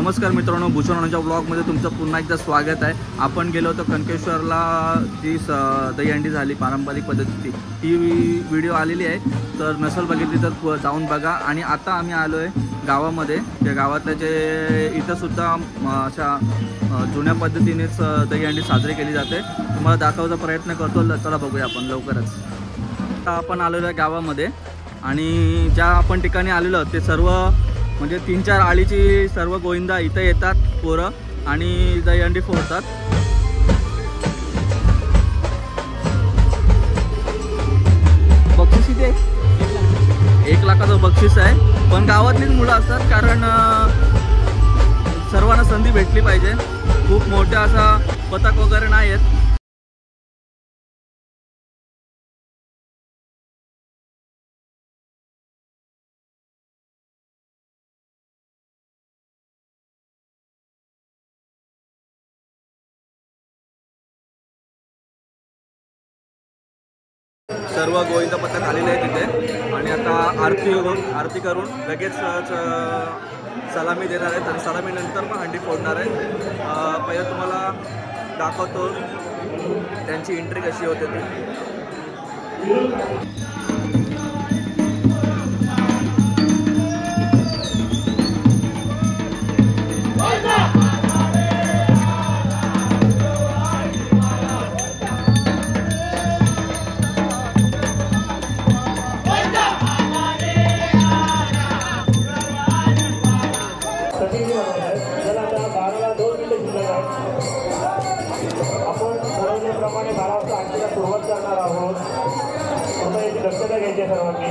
नमस्कार मित्रांनो, भूषणाच्या ब्लॉगमध्ये तुमचं पुन्हा एकदा स्वागत आहे। आपण गेलो होतो कणकेश्वरला, जी दहीहंडी झाली पारंपरिक पद्धतीची, ती व्हिडिओ आलेली आहे। तर नसल बघितली तर जाऊन बघा। आणि आता आम्ही आलो आहे गावामध्ये। त्या गावातल्या जे इथं सुद्धा अशा जुन्या पद्धतीनेच दहीहंडी साजरी केली जाते, तुम्हाला दाखवायचा प्रयत्न करतो। चला बघूया आपण लवकरच। आता आपण आलेलो आहे गावामध्ये आणि ज्या आपण ठिकाणी आलेलो ते सर्व म्हणजे 3-4 आळीची सर्व गोविंदा इथे येतात पोरं आणि दहीहंडी फोडतात। बक्षीस किती आहे? 1 लाखाचं बक्षीस आहे। पण गावातलीच मुलं असतात, कारण सर्वांना संधी भेटली पाहिजे। खूप मोठा असा पथक वगैरे नाही आहेत। सर्व गोविंद पथक आलेले आहे तिथे आणि आता आरती करून लगेच सलामी देणार आहेत आणि सलामीनंतर मग हंडी फोडणार आहे। पहिले तुम्हाला दाखवतो त्यांची एंट्री कशी होते ती। प्रमाणे 12 वाजता आरतीला सुरुवात करणार आहोत। आता याची दक्षता घ्यायची सर्वांनी।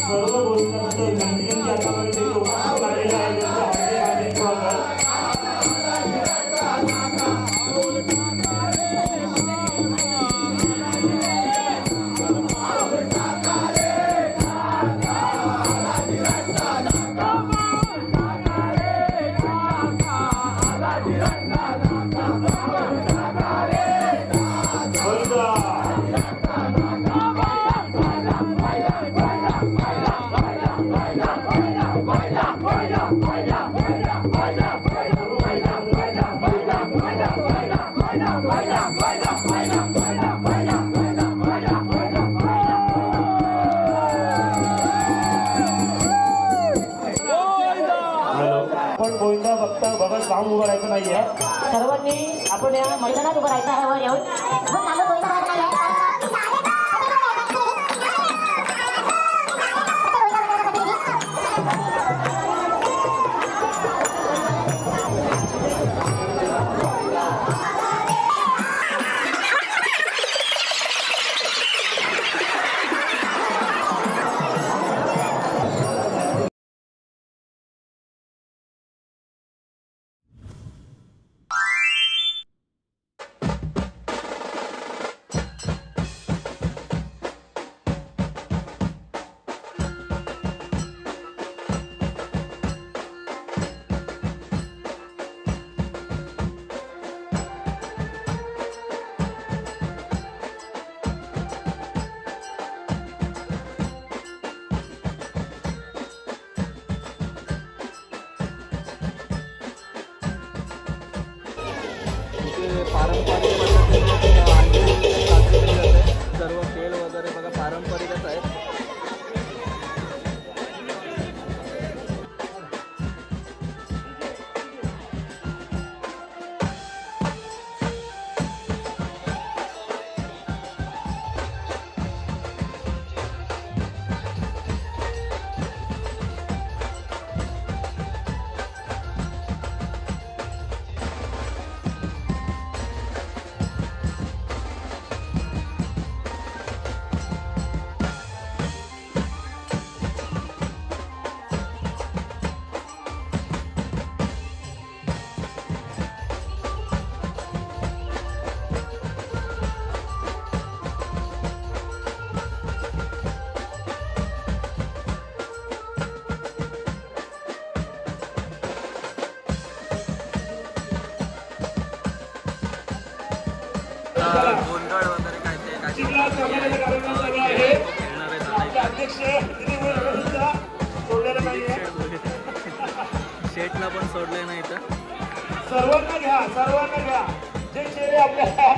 सर्व गोष्टींमध्ये गणपतीच्या हातामध्ये उपस्थित झालेला आहे त्यांचा हार्दिक आपण गोविंदा बघत काम उभं राहायचं नाहीये। सर्वांनी आपण या मैदानात उभं राहायचं आहे। वर येऊन पारंपरिक पद्धतीने आणखी साजरी केली जाते. सर्व खेळ वगैरे बघा पारंपरिकच आहे. गोंधळ वगैरे काय ते काय शेटला पण सोडले नाही तर सर्वांना घ्या जे चेहरे आपल्याला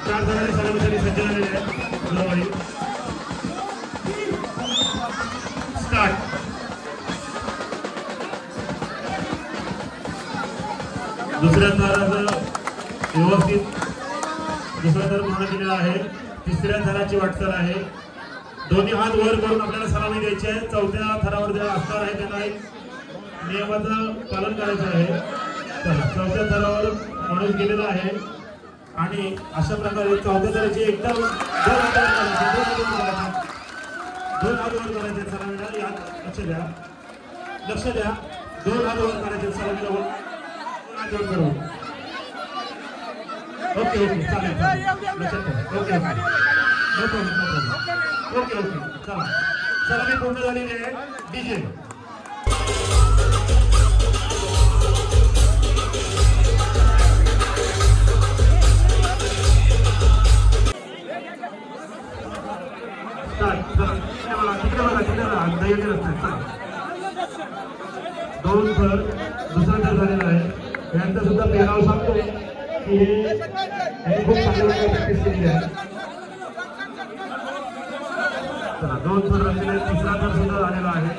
चार जणांनी सलामीसाठी सज्ज झालेले आहेत. गुलाबाई स्टार्ट. दुसऱ्या थराचं व्यवस्थित दुसरा थर पूर्ण केलेला आहे. तिसऱ्या थराची वाटचाल आहे. दोन्ही हात वर करून आपल्याला सलामी द्यायची आहे. चौथ्या थरावर जे असणार आहे त्यांना एक नियमाचं पालन करायचं आहे. चौथ्या थरावर माणूस गेलेला आहे आणि अशा प्रकारे चौथ्या थराची एकदम दोन हात वर करायचे सलामीला. यात लक्ष द्या. दोन हात वर करायचे सलामीला. दोन हात वर करू. ओके चालेल लक्षात ठेवा. Okay no problem. ओके चला सलामी पूर्ण झालेली आहे. डीजे दोन थर दुसरा थर झालेला आहे. यांचा सुद्धा पेहराव सांगतो की हे खूप चांगल्या प्रॅक्टिस केली आहे. दोन थर झालेले. तिसरा थर सुद्धा झालेला आहे.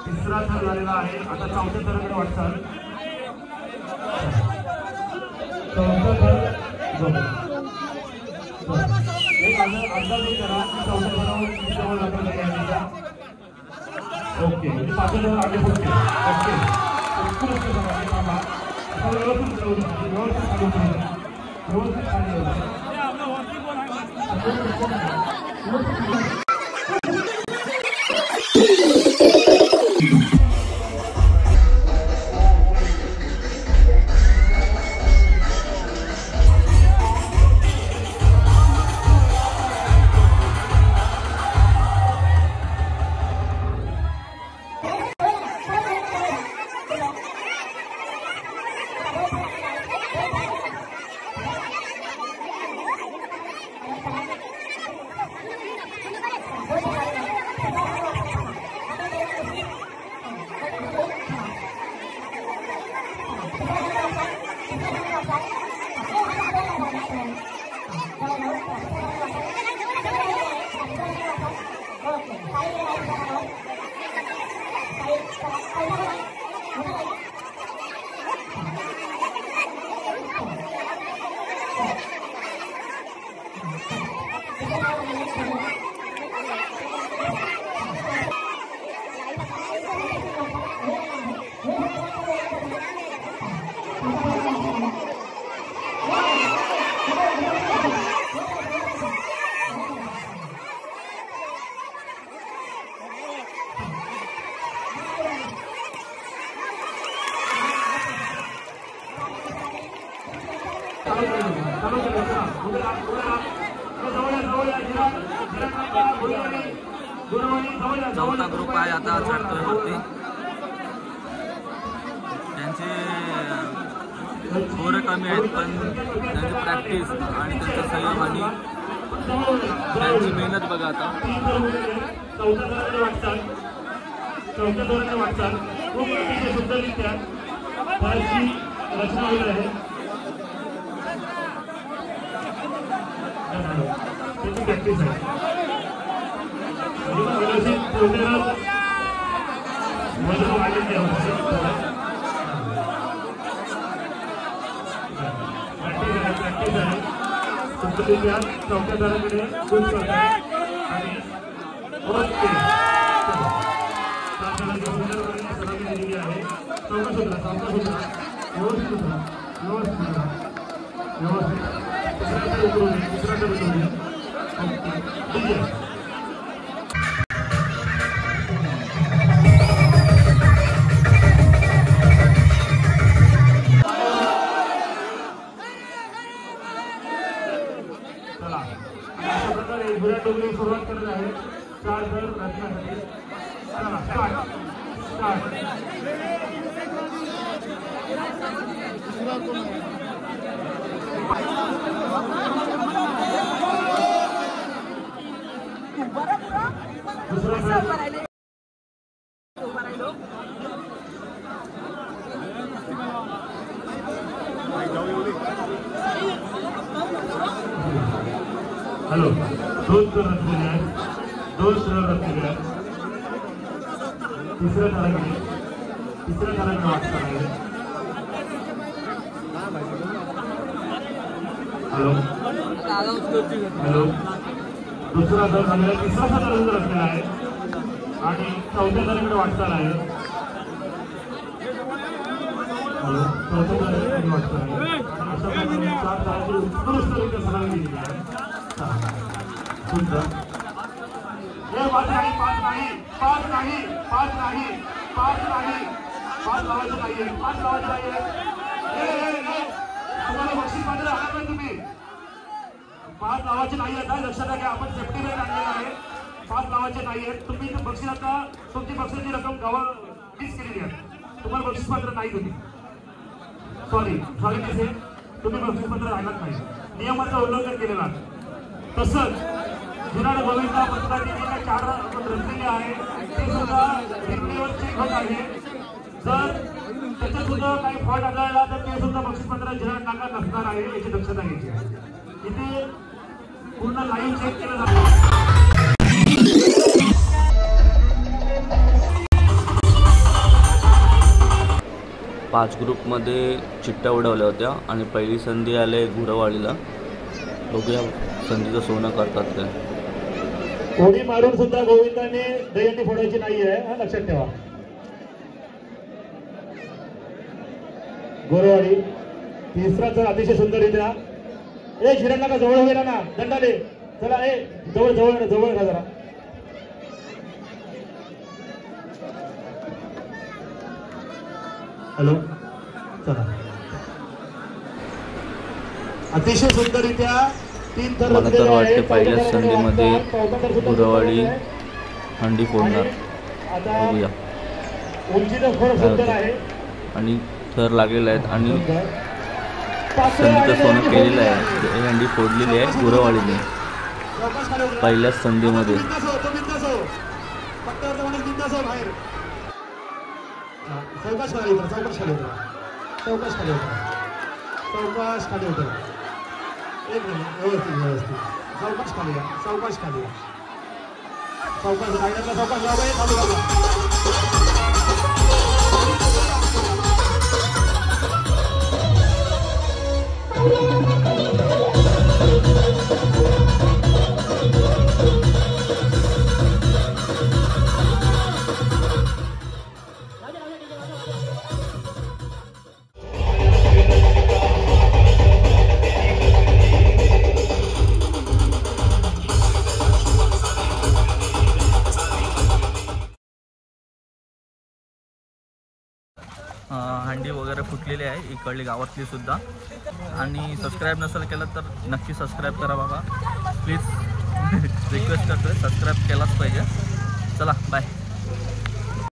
तिसरा थर झालेला आहे. आता चौथ्या थराकडे वाटचाल. चौथा थर एक अंदाज करा की चौथ्या थरावर किती जवळ जातो. ओके पाचव्या थरावर आगे पुढचे. ओके चौथा ग्रुप आहे आता चढतोय वरती. त्यांचे पोरं कमी आहेत पण त्यांची प्रॅक्टिस आणि त्यांचा संयम आणि त्यांची मेहनत बघा आता. चौथ्या धोरणाने वाटचाल खूप अतिशय सुंदररित्या फळाची रचना होत आहे. त्याची प्रॅक्टिस आहे. व्यवस्थित ठेवलेलं वजन वाढलेली आहे. प्रॅक्टिस आहे. सुंदररित्या चौथ्या धोरणाकडे खूप आणि ओके सुरुवात करत आहे. 4 जण रचण्यासाठी हॅलो 2 जण रचलेले आहेत. 2 सरळ रचलेले आहेत. तिसऱ्या ताराकडे वाटचाल आहे. हॅलो दुसरा दर झालेला तिसरा दर रचलेला आहे आणि चौथ्या दराकडे वाटचाल आहे. हॅलो चौथ्या दराकडे वाटचाल आहे. अशा प्रकारे 4 ताराची उत्कृष्टरित्या सराव केलेली आहे. सुंदर पाच लावायचं नाहीये. तुम्हाला बक्षीस पात्र आहात नाही. तुम्ही 5 लावायचे नाही आहेत. लक्षात घ्या आपण सेफ्टी बेल्ट आणलेला आहे. 5 लावायचे नाही आहेत. तुम्ही बक्षीस आता तुमची बक्षीसची रक्कम मिस केलेली आहे. तुम्हाला बक्षीस पात्र नाही. तुम्ही सॉरी कसे तुम्ही बक्षीस पात्र राहिलाच नाही. नियमाचं उल्लंघन केलेलं आहे. तसंच विराट गोविंदा पथकाने 4 रचलेले आहे. ते सुद्धा रिप्लेवरचे खत आहे. जर त्याच्यात सुद्धा काही फॉल्ट आढळला तर ते सुद्धा बक्षीसपत्र जाहीर नाका नसणार आहे याची दक्षता घ्यायची आहे. इथे पूर्ण लाईव्ह चेक केलं जातं. 5 ग्रुपमध्ये चिट्ट्या उडवल्या होत्या आणि पहिली संधी आले घुरवाळीला. बघूया संधीचं सोनं करतात ते. कोणी मारून सुद्धा गोविंदाने दहीहंडी फोडायची नाही आहे. हा लक्षात ठेवा. गोरवाडी तिसरा तर अतिशय सुंदररित्या शिरण का जवळ गेला ना दंडाले. चला जवळ घ्या जरा. हॅलो चला अतिशय सुंदररित्या 3 थर मला तर वाटते पहिल्याच संधीमध्ये गुरवाळी हंडी फोडणार. बघूया. आणि थर लागलेले आहेत आणि संधीचं सोनं केलेलं आहे. ही हंडी फोडलेली आहे गुरवाळीने पहिल्याच संधीमध्ये. एक मिनिट व्यवस्थित सावकाश खाली या. सावकाश रायडरला सावकाश लावा. चालू करा. हंडी वगैरे फुटलेली आहे इकडली गावातली सुद्धा. आणि सबस्क्राईब नसेल केलं तर नक्की सबस्क्राईब करा बाबा प्लीज. रिक्वेस्ट करतोय सबस्क्राईब केलाच पाहिजे. चला बाय.